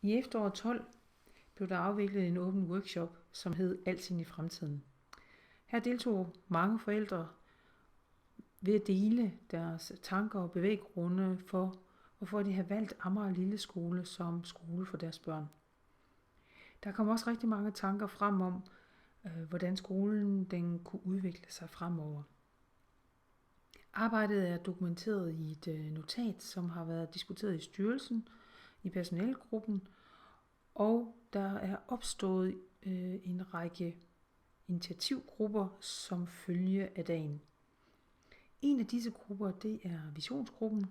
I efteråret 12 blev der afviklet en åben workshop, som hed Alting i fremtiden. Her deltog mange forældre ved at dele deres tanker og bevæggrunde for, hvorfor de har valgt Amager Lille Skole som skole for deres børn. Der kom også rigtig mange tanker frem om, hvordan skolen den kunne udvikle sig fremover. Arbejdet er dokumenteret i et notat, som har været diskuteret i styrelsen, i personalegruppen, og der er opstået en række initiativgrupper som følge af dagen. En af disse grupper, det er visionsgruppen,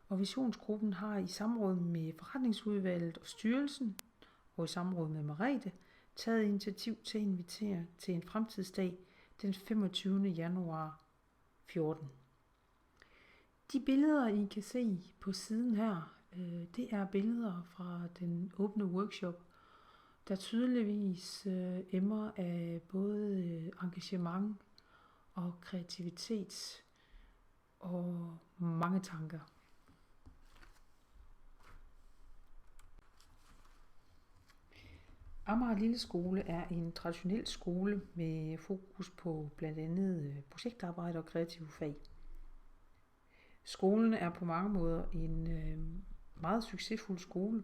og visionsgruppen har i samråd med forretningsudvalget og styrelsen, og i samråd med Merete, taget initiativ til at invitere til en fremtidsdag den 25. januar 14. De billeder, I kan se på siden her, det er billeder fra den åbne workshop, der tydeligvis emmer af både engagement og kreativitet og mange tanker. Amager Lille Skole er en traditionel skole med fokus på blandt andet projektarbejde og kreative fag. Skolen er på mange måder en meget succesfuld skole,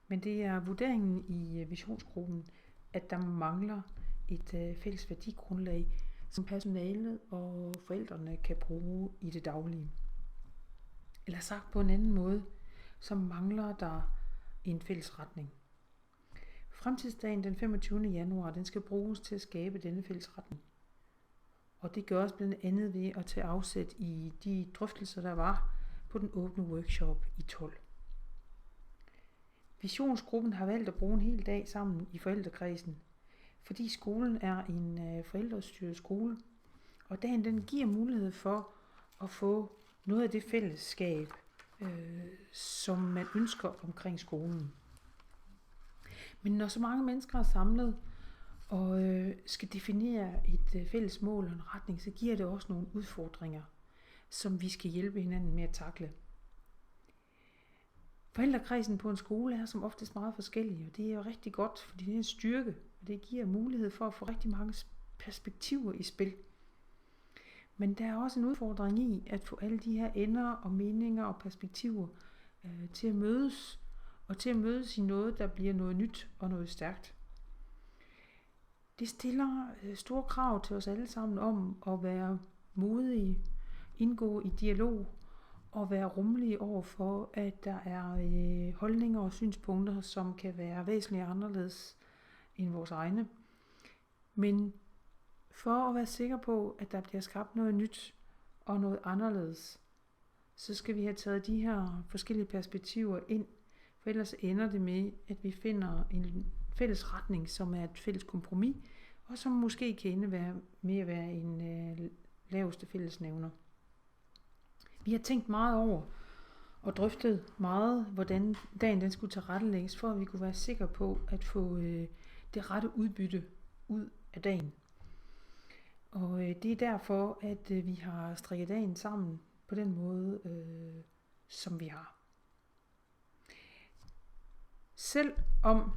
men det er vurderingen i visionsgruppen, at der mangler et fælles værdigrundlag, som personalet og forældrene kan bruge i det daglige. Eller sagt på en anden måde, så mangler der en fælles retning. Fremtidsdagen den 25. januar, den skal bruges til at skabe denne fælles retning. Og det gøres blandt andet ved at tage afsæt i de drøftelser, der var på den åbne workshop i 12. Visionsgruppen har valgt at bruge en hel dag sammen i forældrekredsen, fordi skolen er en forældrestyret skole, og dagen den giver mulighed for at få noget af det fællesskab, som man ønsker omkring skolen. Men når så mange mennesker er samlet og skal definere et fælles mål og en retning, så giver det også nogle udfordringer, som vi skal hjælpe hinanden med at takle. Forældrekredsen på en skole er som oftest meget forskellige, og det er jo rigtig godt, fordi det er en styrke, og det giver mulighed for at få rigtig mange perspektiver i spil. Men der er også en udfordring i at få alle de her ender og meninger og perspektiver til at mødes, og til at mødes i noget, der bliver noget nyt og noget stærkt. Det stiller store krav til os alle sammen om at være modige, indgå i dialog og være rummelige over for, at der er holdninger og synspunkter, som kan være væsentligt anderledes end vores egne. Men for at være sikker på, at der bliver skabt noget nyt og noget anderledes, så skal vi have taget de her forskellige perspektiver ind, for ellers ender det med, at vi finder en fælles retning, som er et fælles kompromis, og som måske kan indebære med at være en laveste fællesnævner. Vi har tænkt meget over og drøftet meget, hvordan dagen den skulle tilrettelægges, for at vi kunne være sikre på at få det rette udbytte ud af dagen. Og det er derfor, at vi har strikket dagen sammen på den måde, som vi har. Selv om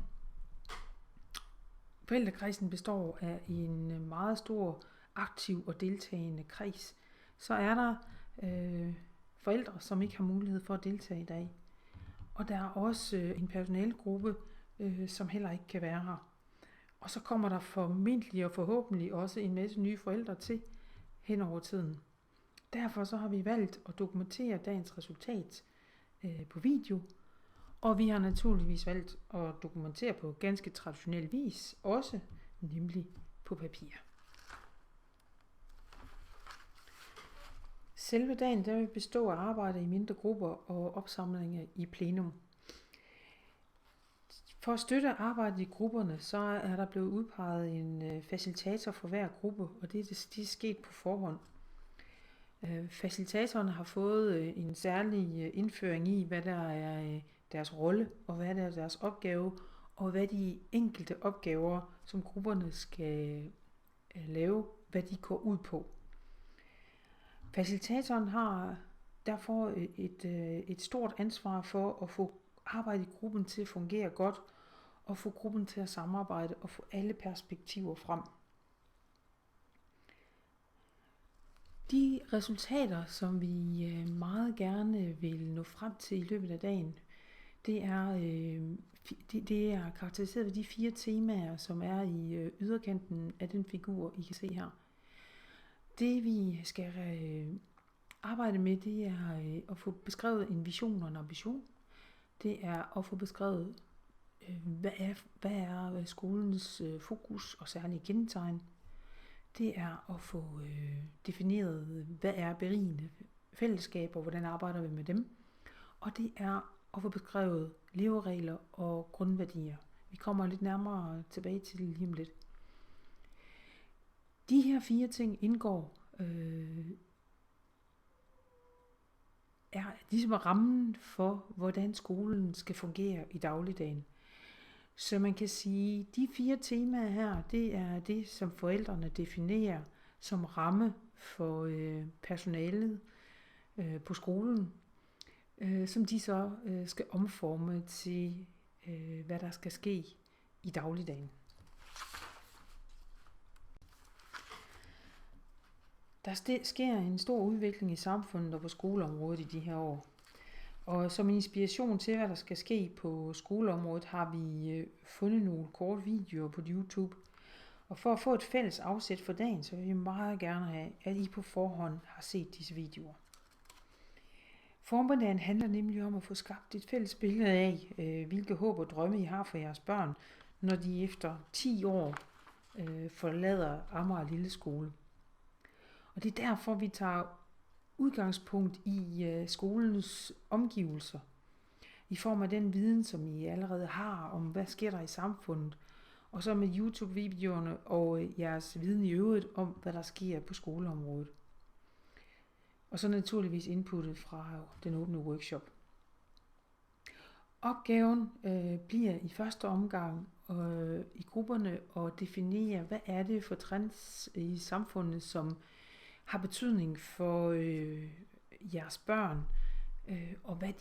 forældrekredsen består af en meget stor, aktiv og deltagende kreds, så er der forældre, som ikke har mulighed for at deltage i dag. Og der er også en personalegruppe, som heller ikke kan være her. Og så kommer der formentlig og forhåbentlig også en masse nye forældre til hen over tiden. Derfor så har vi valgt at dokumentere dagens resultat på video, og vi har naturligvis valgt at dokumentere på ganske traditionel vis, også nemlig på papir. Selve dagen der vil bestå af arbejde i mindre grupper og opsamlinger i plenum. For at støtte arbejdet i grupperne, så er der blevet udpeget en facilitator for hver gruppe, og det er sket på forhånd. Facilitatorerne har fået en særlig indføring i, hvad der er deres rolle, og hvad der er deres opgave, og hvad de enkelte opgaver, som grupperne skal lave, hvad de går ud på. Facilitatoren har derfor et stort ansvar for at få arbejdet i gruppen til at fungere godt, og få gruppen til at samarbejde og få alle perspektiver frem. De resultater, som vi meget gerne vil nå frem til i løbet af dagen, det er karakteriseret ved de 4 temaer, som er i yderkanten af den figur, I kan se her. Det vi skal arbejde med, det er at få beskrevet en vision og en ambition. Det er at få beskrevet, hvad er skolens fokus og særlige kendetegn. Det er at få defineret, hvad er berigende fællesskaber, og hvordan arbejder vi med dem. Og det er at få beskrevet leveregler og grundværdier. Vi kommer lidt nærmere tilbage til det lige om lidt. De her 4 ting indgår er ligesom rammen for, hvordan skolen skal fungere i dagligdagen. Så man kan sige, de 4 temaer her, det er det, som forældrene definerer som ramme for personalet på skolen, som de så skal omforme til, hvad der skal ske i dagligdagen. Der sker en stor udvikling i samfundet og på skoleområdet i de her år. Og som inspiration til, hvad der skal ske på skoleområdet, har vi fundet nogle korte videoer på YouTube. Og for at få et fælles afsæt for dagen, så vil vi meget gerne have, at I på forhånd har set disse videoer. Formiddagen handler nemlig om at få skabt et fælles billede af, hvilke håb og drømme I har for jeres børn, når de efter 10 år forlader Amager Lilleskole. Og det er derfor, vi tager udgangspunkt i skolens omgivelser, i form af den viden, som I allerede har om, hvad sker der i samfundet, og så med YouTube-videoerne og jeres viden i øvrigt om, hvad der sker på skoleområdet. Og så naturligvis inputtet fra den åbne workshop. Opgaven bliver i første omgang i grupperne at definere, hvad er det for trends i samfundet, som har betydning for jeres børn, og hvad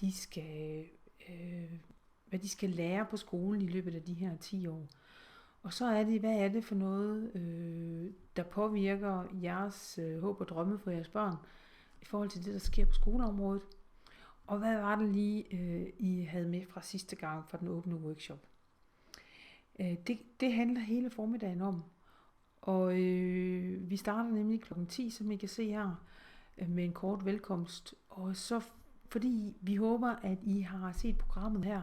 de skal lære på skolen i løbet af de her 10 år. Og så er det, hvad er det for noget, der påvirker jeres håb og drømme for jeres børn, i forhold til det, der sker på skoleområdet. Og hvad var det lige, I havde med fra sidste gang fra den åbne workshop? Det handler hele formiddagen om. Og vi starter nemlig kl. 10, som I kan se her, med en kort velkomst. Og så fordi vi håber, at I har set programmet her,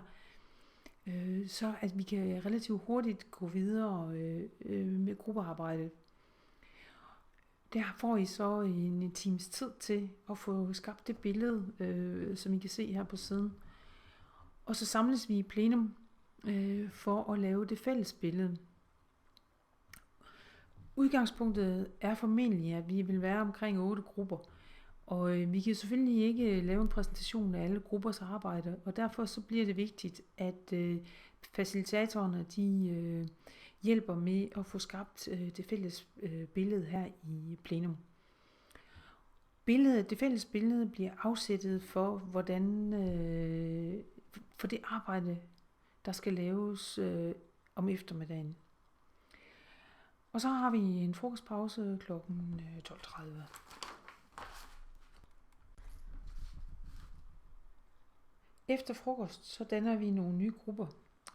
så at vi kan relativt hurtigt gå videre med gruppearbejdet. Der får I så en times tid til at få skabt det billede, som I kan se her på siden. Og så samles vi i plenum for at lave det fælles billede. Udgangspunktet er formentlig, at vi vil være omkring 8 grupper, og vi kan selvfølgelig ikke lave en præsentation af alle gruppers arbejde, og derfor så bliver det vigtigt, at facilitatorerne de hjælper med at få skabt det fælles billede her i plenum. Det fælles billede bliver afsættet for, hvordan for det arbejde, der skal laves om eftermiddagen. Og så har vi en frokostpause kl. 12.30. Efter frokost, så danner vi nogle nye grupper,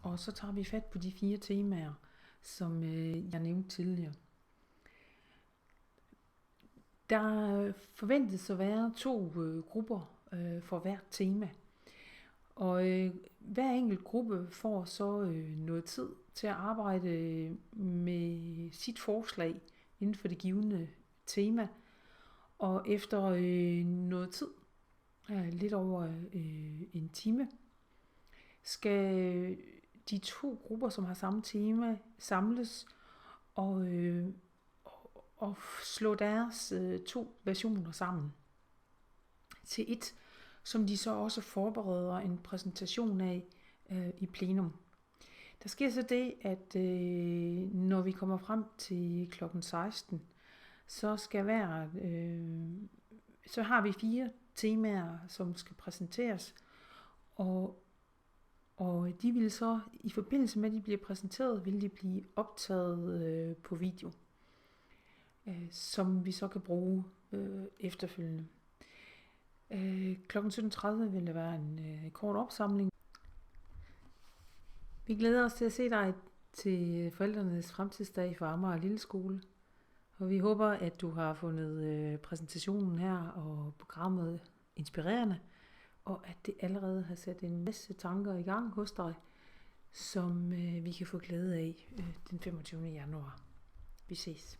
og så tager vi fat på de 4 temaer, som jeg nævnte tidligere. Der forventes at være 2 grupper for hvert tema. Og hver enkelt gruppe får så noget tid til at arbejde med sit forslag inden for det givne tema. Og efter noget tid, lidt over en time, skal de 2 grupper, som har samme tema, samles og slå deres 2 versioner sammen til et, som de så også forbereder en præsentation af i plenum. Der sker så det, at når vi kommer frem til kl. 16, så har vi 4 temaer, som skal præsenteres, og Og de vil så, i forbindelse med, at de bliver præsenteret, vil de blive optaget på video, som vi så kan bruge efterfølgende. Kl. 17.30 vil der være en kort opsamling. Vi glæder os til at se dig til forældrenes fremtidsdag for Amager Lilleskole. Og vi håber, at du har fundet præsentationen her og programmet inspirerende, og at det allerede har sat en masse tanker i gang hos dig, som vi kan få glæde af den 25. januar. Vi ses.